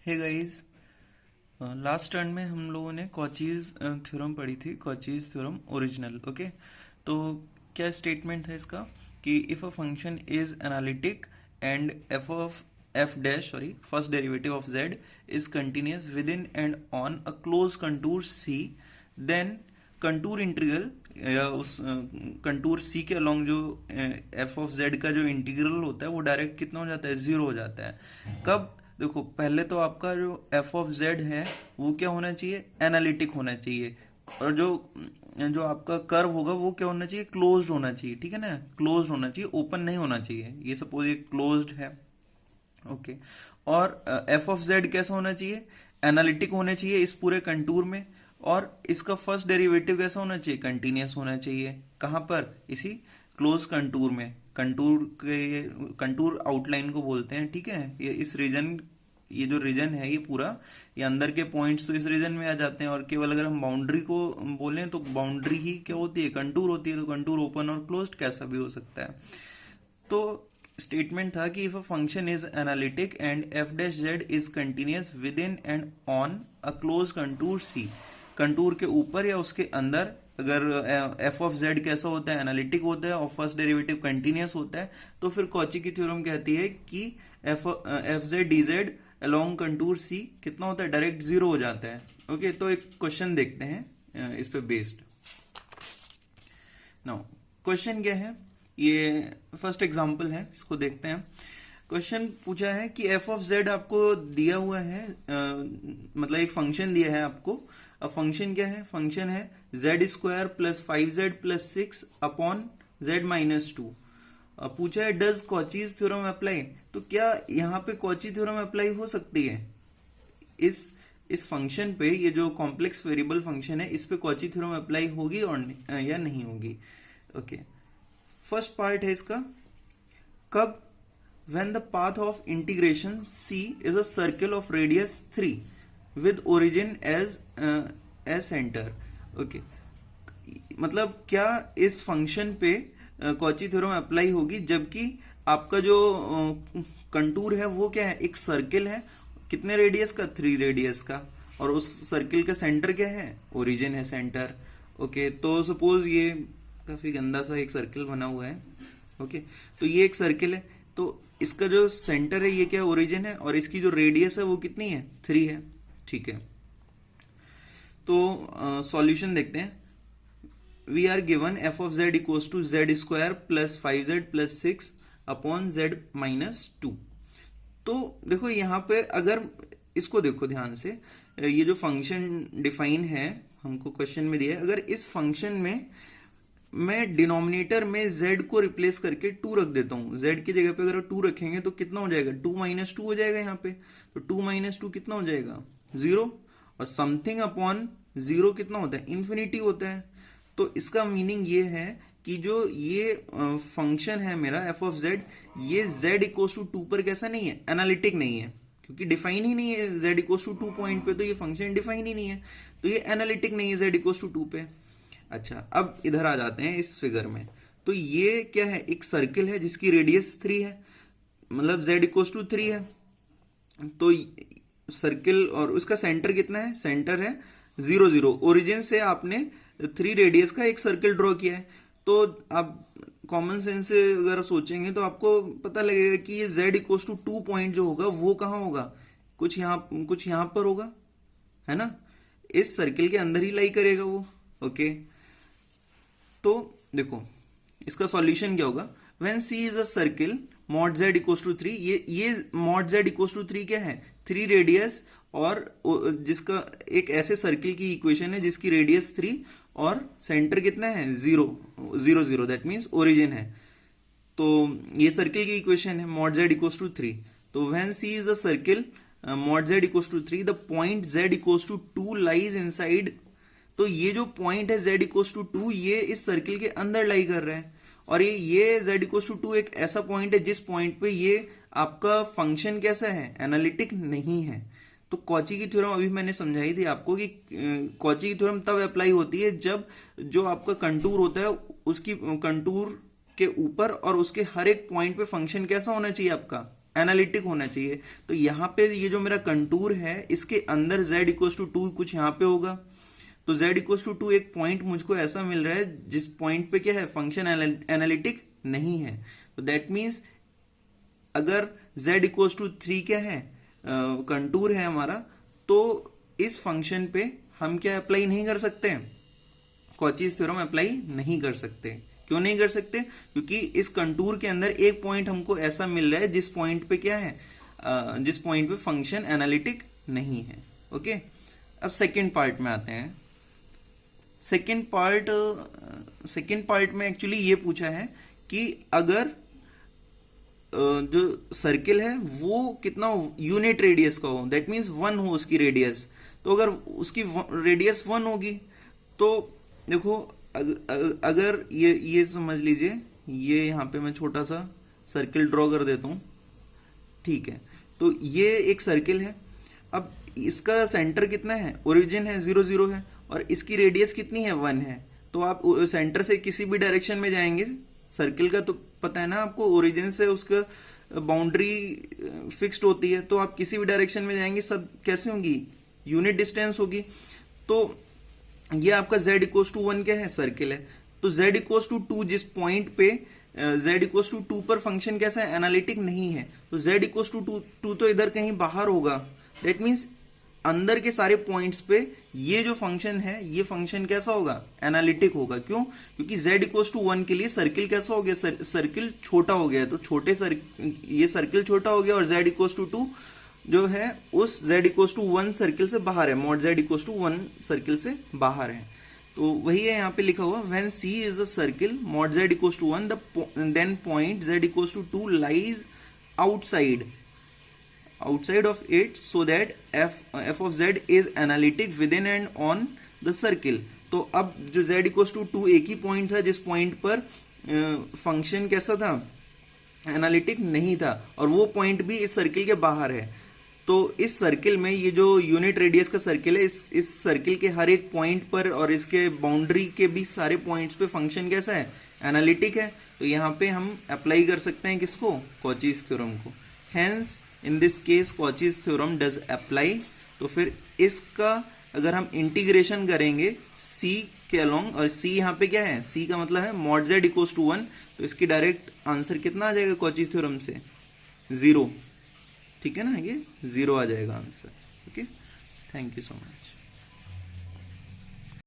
Hey guys, last turn में हम लोगों ने कॉचीज थ्योरम पढ़ी थी, कॉचीज थ्योरम ओरिजिनल। ओके, तो क्या स्टेटमेंट है इसका कि if a function is analytic and f dash first derivative of z is continuous within and on a close contour c, then contour integral या उस contour सी के along जो F of Z का जो integral होता है वो direct कितना हो जाता है, जीरो हो जाता है। कब? देखो, पहले तो आपका जो एफ ऑफ जेड है वो क्या होना चाहिए, एनालिटिक होना चाहिए, और जो जो आपका कर्व होगा वो क्या होना चाहिए, क्लोज्ड होना चाहिए। ठीक है ना, क्लोज्ड होना चाहिए, ओपन नहीं होना चाहिए। ये सपोज ये क्लोज्ड है, ओके। और एफ ऑफ जेड कैसा होना चाहिए, एनालिटिक होना चाहिए इस पूरे कंटूर में। और इसका फर्स्ट डेरिवेटिव कैसा होना चाहिए, कंटिन्यूस होना चाहिए। कहाँ पर? इसी क्लोज कंटूर में। कंटूर आउटलाइन को बोलते हैं। ठीक है, ये इस रीजन, ये जो रीजन है ये पूरा, ये अंदर के पॉइंट्स तो इस रीजन में आ जाते हैं। और केवल अगर हम बाउंड्री को बोलें तो बाउंड्री ही क्या होती है, कंटूर होती है। तो कंटूर ओपन और क्लोज्ड कैसा भी हो सकता है। तो स्टेटमेंट था कि if a function is analytic and f dash z is continuous within and on a close contour c, contour के ऊपर या उसके अंदर अगर एफ ऑफ जेड कैसा होता है, एनालिटिक होता है और फर्स्ट डेरिवेटिव कंटिन्यूस होता है, तो फिर कॉची की थ्योरम कहती है कि F Z D Z along contour C कितना होता है, डायरेक्ट जीरो हो जाता है। ओके, तो एक क्वेश्चन देखते हैं इस पे बेस्ड। नाउ क्वेश्चन क्या है, ये फर्स्ट एग्जांपल है, इसको देखते हैं। क्वेश्चन पूछा है कि एफ ऑफ जेड आपको दिया हुआ है, मतलब एक फंक्शन दिया है आपको। अब फंक्शन क्या है, फंक्शन है Z square plus 5z plus 6 upon z minus 2। पूछा है डज कॉचीज थ्योरम अप्लाई, तो क्या यहाँ पे कॉची थ्योरम अप्लाई हो सकती है इस फंक्शन पे? ये जो कॉम्प्लेक्स वेरिएबल फंक्शन है इस पे कॉची थ्योरम अप्लाई होगी और या नहीं होगी। ओके, फर्स्ट पार्ट है इसका, कब? when the path of integration c is a circle of radius 3 with origin as center। Okay, मतलब क्या इस फंक्शन पे कॉची थ्योरम अप्लाई होगी जबकि आपका जो कंटूर है वो क्या है, एक सर्किल है। कितने रेडियस का? 3 रेडियस का। और उस सर्किल का सेंटर क्या है, ओरिजिन है, सेंटर। ओके, तो सपोज ये काफी गंदा सा एक सर्किल बना हुआ है। ओके, तो ये एक सर्किल है, तो इसका जो सेंटर है ये क्या, ओरिजिन है, और इसकी जो रेडियस है वो कितनी है, 3 है। ठीक है, तो सॉल्यूशन देखते हैं। We are given f of z equals to z square plus 5z plus 6 upon z minus 2। तो देखो यहाँ पे अगर इसको देखो ध्यान से, ये जो फंक्शन डिफाइन है हमको क्वेश्चन में दिया है, अगर इस फंक्शन में मैं डिनोमिनेटर में z को रिप्लेस करके 2 रख देता हूं, z की जगह पे अगर 2 रखेंगे तो कितना हो जाएगा, 2 माइनस 2 हो जाएगा यहाँ पे। तो 2 माइनस 2 कितना हो जाएगा, 0। और समथिंग अपॉन 0 कितना होता है, इन्फिनिटी होता है। तो इसका मीनिंग ये है कि जो ये फंक्शन है मेरा एफ ऑफ जेड, ये z इक्वल्स टू 2 पर कैसा नहीं है, एनालिटिक नहीं है, क्योंकि डिफाइन ही नहीं है z इक्वल्स टू 2 पॉइंट पे, तो ये फंक्शन डिफाइन ही नहीं है, तो ये एनालिटिक नहीं है z इक्वल्स टू 2 पे। अच्छा, अब इधर आ जाते हैं इस फिगर में। तो ये क्या है, एक सर्किल है जिसकी रेडियस 3 है, मतलब z इक्वल्स टू 3 है। तो सर्किल और उसका सेंटर कितना है, सेंटर है 0 0। ओरिजिन से आपने 3 रेडियस का एक सर्किल ड्रॉ किया है। तो आप कॉमन सेंस से अगर सोचेंगे तो आपको पता लगेगा कि ये z इक्वल्स टू 2 पॉइंट जो होगा वो कहाँ होगा, कुछ यहाँ पर होगा, है ना, इस सर्किल के अंदर ही लाई करेगा वो। ओके, तो देखो इसका सॉल्यूशन क्या होगा, when c is a circle mod z equals to 3। ये मॉड z इक्वल्स टू 3 क्या है, 3 रेडियस, और जिसका एक ऐसे सर्किल की इक्वेशन है जिसकी रेडियस 3 और सेंटर कितना है, 0 0 0, दैट मीन्स ओरिजिन है। तो ये सर्किल की इक्वेशन है मॉड z इक्वल्स टू 3। तो when c is a circle mod z equals to 3, the point z equals to 2 lies inside. तो ये जो पॉइंट है z इक्वल्स टू 2, ये इस सर्किल के अंदर लाई कर रहा है। और ये z इक्वल्स टू 2 एक ऐसा पॉइंट है जिस पॉइंट पे ये आपका फंक्शन कैसा है, एनालिटिक नहीं है। तो कॉची की थ्योरम अभी मैंने समझाई थी आपको कि कॉची की थ्योरम तब अप्लाई होती है जब जो आपका कंटूर होता है उसकी कंटूर के ऊपर और उसके हर एक पॉइंट पे फंक्शन कैसा होना चाहिए आपका, एनालिटिक होना चाहिए। तो यहाँ पे ये जो मेरा कंटूर है इसके अंदर z इक्वल्स टू 2 कुछ यहाँ पे होगा, तो z इक्वल्स टू 2 एक पॉइंट मुझको ऐसा मिल रहा है जिस पॉइंट पे क्या है, फंक्शन एनालिटिक नहीं है। तो दैट मीन्स अगर z इक्वल्स टू 3 क्या है, कंटूर है हमारा, तो इस फंक्शन पे हम क्या अप्लाई नहीं कर सकते, कॉचीज थ्योरम अप्लाई नहीं कर सकते। क्यों नहीं कर सकते? क्योंकि इस कंटूर के अंदर एक पॉइंट हमको ऐसा मिल रहा है जिस पॉइंट पे क्या है, जिस पॉइंट पे फंक्शन एनालिटिक नहीं है। ओके, अब सेकंड पार्ट में आते हैं। सेकंड पार्ट में एक्चुअली ये पूछा है कि अगर जो सर्किल है वो कितना यूनिट रेडियस का हो, दैट मीन्स 1 हो उसकी रेडियस। तो अगर उसकी रेडियस 1 होगी तो देखो अगर ये समझ लीजिए, ये यहाँ पे मैं छोटा सा सर्किल ड्रॉ कर देता हूँ, ठीक है। तो ये एक सर्किल है, अब इसका सेंटर कितना है, ओरिजिन है 0 0 है, और इसकी रेडियस कितनी है 1 है। तो आप सेंटर से किसी भी डायरेक्शन में जाएंगे, सर्किल का तो पता है ना आपको, ओरिजिन से उसका बाउंड्री फिक्स्ड होती है, तो आप किसी भी डायरेक्शन में जाएंगे सब कैसे होंगी, यूनिट डिस्टेंस होगी। तो ये आपका z इक्वल्स टू 1 क्या है, सर्किल है। तो z इक्वल्स टू 2 जिस पॉइंट पे z इक्वल्स टू 2 पर फंक्शन कैसा है, एनालिटिक नहीं है, तो z इक्वल्स टू 2 तो इधर कहीं बाहर होगा। दैट मीन्स अंदर के सारे पॉइंट्स पे ये जो फंक्शन है, ये फंक्शन कैसा होगा, एनालिटिक होगा। क्यों? क्योंकि z इक्वल्स टू 1 के लिए सर्किल कैसा हो गया, सर्किल छोटा हो गया, तो ये सर्किल छोटा हो गया, और z इक्वल्स टू 2 जो है उस z इक्वल्स टू 1 सर्किल से बाहर है, mod z equals to 1 circle से बाहर है। तो वही है यहाँ पे लिखा हुआ, when C is the circle mod z equals to 1 then point z equals to 2 lies outside of it so that f of z is analytic within and on the circle। तो अब जो z इक्वल्स टू 2 एक ही point था जिस point पर function कैसा था, analytic नहीं था, और वो पॉइंट भी इस सर्किल के बाहर है। तो इस सर्किल में ये जो यूनिट रेडियस का सर्किल है, इस सर्किल के हर एक पॉइंट पर और इसके बाउंड्री के भी सारे पॉइंट्स पे फंक्शन कैसा है, एनालिटिक है। तो यहाँ पे हम अप्लाई कर सकते हैं किसको, कॉचीज थ्योरम को। Hence in this case Cauchy's theorem does apply. तो फिर इसका अगर हम इंटीग्रेशन करेंगे c के अलोंग, और c यहाँ पे क्या है, c का मतलब है मॉड z इक्वल्स टू 1, तो इसकी डायरेक्ट आंसर कितना आ जाएगा कॉचीज थ्योरम से, 0। ठीक है ना, ये 0 आ जाएगा answer. Okay, thank you so much.